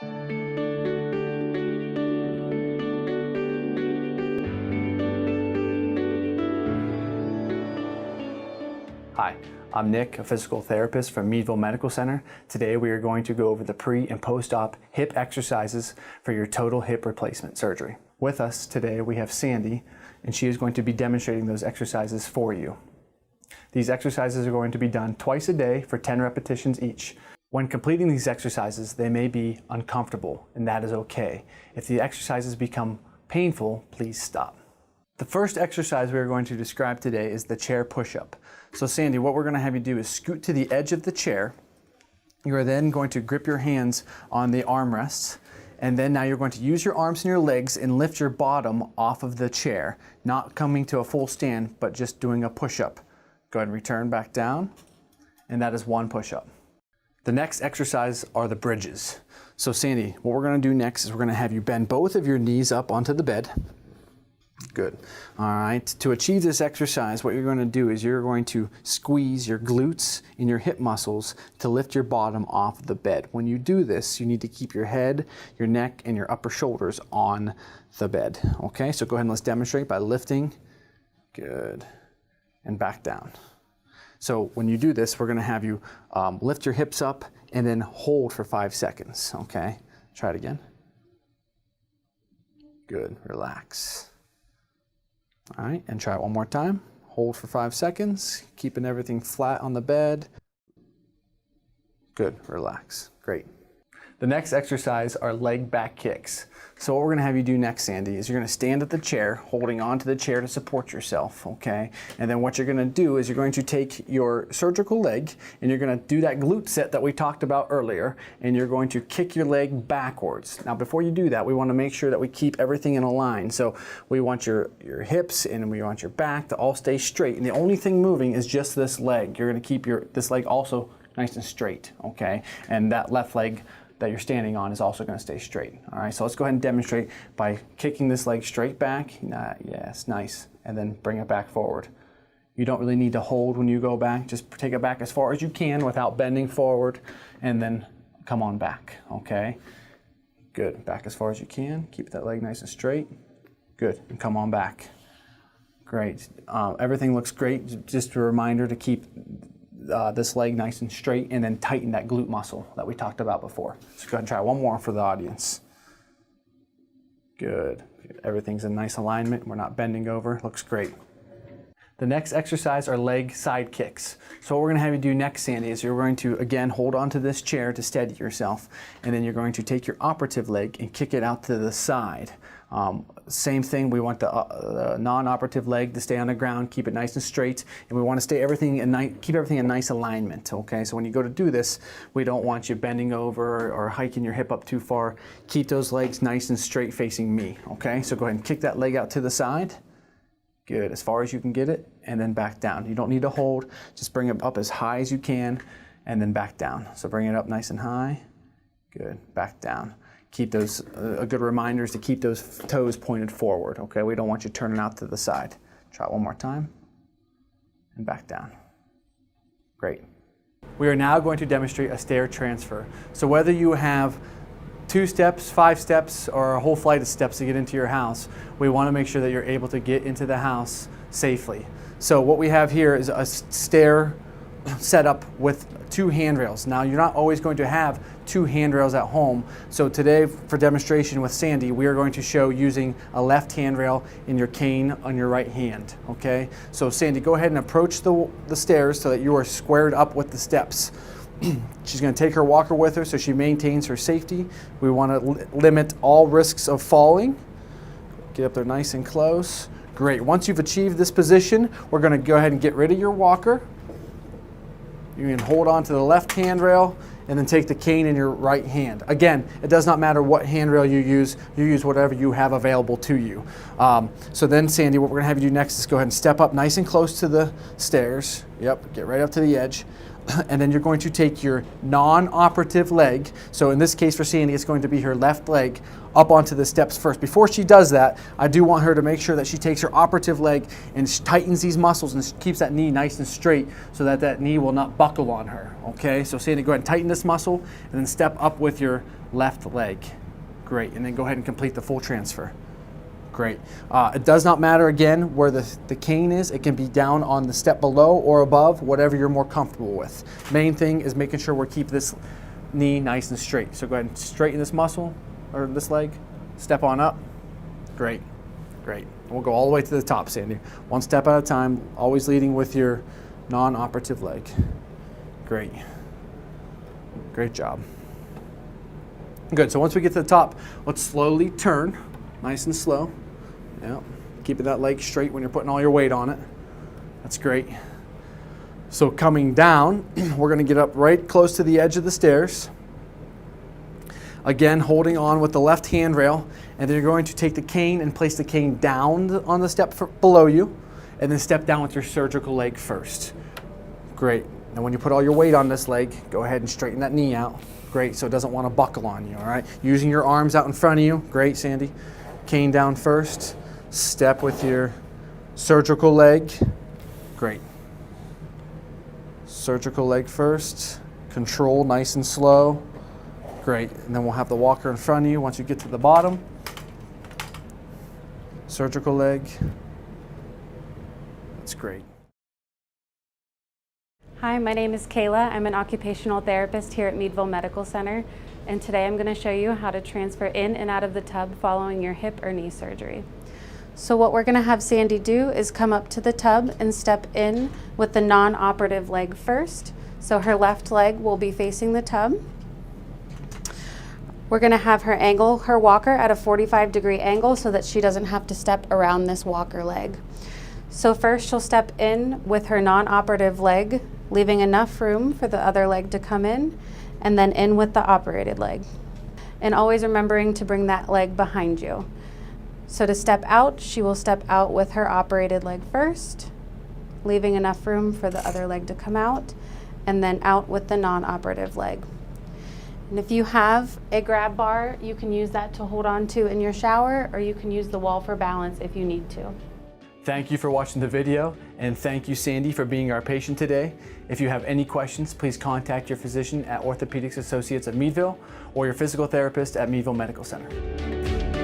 Hi, I'm Nick, a physical therapist from Meadville Medical Center. Today we are going to go over the pre and post-op hip exercises for your total hip replacement surgery. With us today we have Sandy, and she is going to be demonstrating those exercises for you. These exercises are going to be done twice a day for 10 repetitions each. When completing these exercises, they may be uncomfortable, and that is okay. If the exercises become painful, please stop. The first exercise we are going to describe today is the chair push-up. So Sandy, what we're going to have you do is scoot to the edge of the chair. You are then going to grip your hands on the armrests, and then now you're going to use your arms and your legs and lift your bottom off of the chair, not coming to a full stand, but just doing a push-up. Go ahead and return back down, and that is one push-up. The next exercise are the bridges. So Sandy, what we're going to do next is we're going to have you bend both of your knees up onto the bed. Good. All right. To achieve this exercise, what you're going to do is you're going to squeeze your glutes and your hip muscles to lift your bottom off the bed. When you do this, you need to keep your head, your neck, and your upper shoulders on the bed. Okay, so go ahead and let's demonstrate by lifting. Good. And back down. So when you do this, we're going to have you lift your hips up and then hold for 5 seconds. Okay, try it again. Good. Relax. All right, and try it one more time. Hold for 5 seconds, keeping everything flat on the bed. Good, relax, great. The next exercise are leg back kicks. So what we're gonna have you do next, Sandy, is you're gonna stand at the chair, holding onto the chair to support yourself, okay? And then what you're gonna do is you're going to take your surgical leg and you're gonna do that glute set that we talked about earlier, and you're going to kick your leg backwards. Now before you do that, we wanna make sure that we keep everything in a line. So we want your hips and we want your back to all stay straight. And the only thing moving is just this leg. You're gonna keep this leg also nice and straight, okay? And that left leg that you're standing on is also going to stay straight. All right, so let's go ahead and demonstrate by kicking this leg straight back. Yes, nice. And then bring it back forward. You don't really need to hold when you go back. Just take it back as far as you can without bending forward, and then come on back, okay? Good, back as far as you can. Keep that leg nice and straight. Good, and come on back. Great, everything looks great. Just a reminder to keep this leg nice and straight, and then tighten that glute muscle that we talked about before. So go ahead and try one more for the audience. Good. Everything's in nice alignment. We're not bending over. Looks great. The next exercise are leg side kicks. So what we're going to have you do next, Sandy, is you're going to, again, hold onto this chair to steady yourself, and then you're going to take your operative leg and kick it out to the side. Same thing, we want the non-operative leg to stay on the ground, keep it nice and straight, and we want to keep everything in nice alignment, okay? So when you go to do this, we don't want you bending over or hiking your hip up too far. Keep those legs nice and straight facing me, okay? So go ahead and kick that leg out to the side. Good, as far as you can get it, and then back down. You don't need to hold, just bring it up as high as you can, and then back down. So bring it up nice and high. Good, back down. Keep those, good reminders to keep those toes pointed forward, okay? We don't want you turning out to the side. Try it one more time, and back down. Great. We are now going to demonstrate a stair transfer. So whether you have 2 steps, 5 steps, or a whole flight of steps to get into your house, we want to make sure that you're able to get into the house safely. So what we have here is a stair setup with 2 handrails. Now you're not always going to have 2 handrails at home. So today for demonstration with Sandy, we are going to show using a left handrail and your cane on your right hand, okay? So Sandy, go ahead and approach the stairs so that you are squared up with the steps. She's going to take her walker with her so she maintains her safety. We want to limit all risks of falling. Get up there nice and close. Great. Once you've achieved this position, we're going to go ahead and get rid of your walker. You can hold on to the left handrail and then take the cane in your right hand. Again, it does not matter what handrail you use whatever you have available to you. So then, Sandy, what we're gonna have you do next is go ahead and step up nice and close to the stairs. Yep, get right up to the edge. And then you're going to take your non-operative leg, so in this case for Sandy, it's going to be her left leg, up onto the steps first. Before she does that, I do want her to make sure that she takes her operative leg and tightens these muscles and keeps that knee nice and straight so that that knee will not buckle on her, okay? So Sandy, go ahead and tighten this muscle and then step up with your left leg. Great, and then go ahead and complete the full transfer. Great. It does not matter, again, where the cane is. It can be down on the step below or above, whatever you're more comfortable with. Main thing is making sure we keep this knee nice and straight. So go ahead and straighten this muscle, or this leg. Step on up. Great, great. We'll go all the way to the top, Sandy. One step at a time, always leading with your non-operative leg. Great. Great job. Good, so once we get to the top, let's slowly turn, nice and slow. Yeah, keeping that leg straight when you're putting all your weight on it. That's great. So coming down, we're gonna get up right close to the edge of the stairs. Again, holding on with the left handrail, and then you're going to take the cane and place the cane down on the step below you, and then step down with your surgical leg first. Great. Now when you put all your weight on this leg, go ahead and straighten that knee out. Great, so it doesn't want to buckle on you, all right? Using your arms out in front of you. Great, Sandy. Cane down first. Step with your surgical leg. Great. Surgical leg first. Control, nice and slow. Great, and then we'll have the walker in front of you once you get to the bottom. Surgical leg. That's great. Hi, my name is Kayla. I'm an occupational therapist here at Meadville Medical Center, and today I'm going to show you how to transfer in and out of the tub following your hip or knee surgery. So what we're going to have Sandy do is come up to the tub and step in with the non-operative leg first. So her left leg will be facing the tub. We're going to have her angle her walker at a 45-degree angle so that she doesn't have to step around this walker leg. So first she'll step in with her non-operative leg, leaving enough room for the other leg to come in, and then in with the operated leg. And always remembering to bring that leg behind you. So to step out, she will step out with her operated leg first, leaving enough room for the other leg to come out, and then out with the non-operative leg. And if you have a grab bar, you can use that to hold on to in your shower, or you can use the wall for balance if you need to. Thank you for watching the video, and thank you, Sandy, for being our patient today. If you have any questions, please contact your physician at Orthopedics Associates of Meadville or your physical therapist at Meadville Medical Center.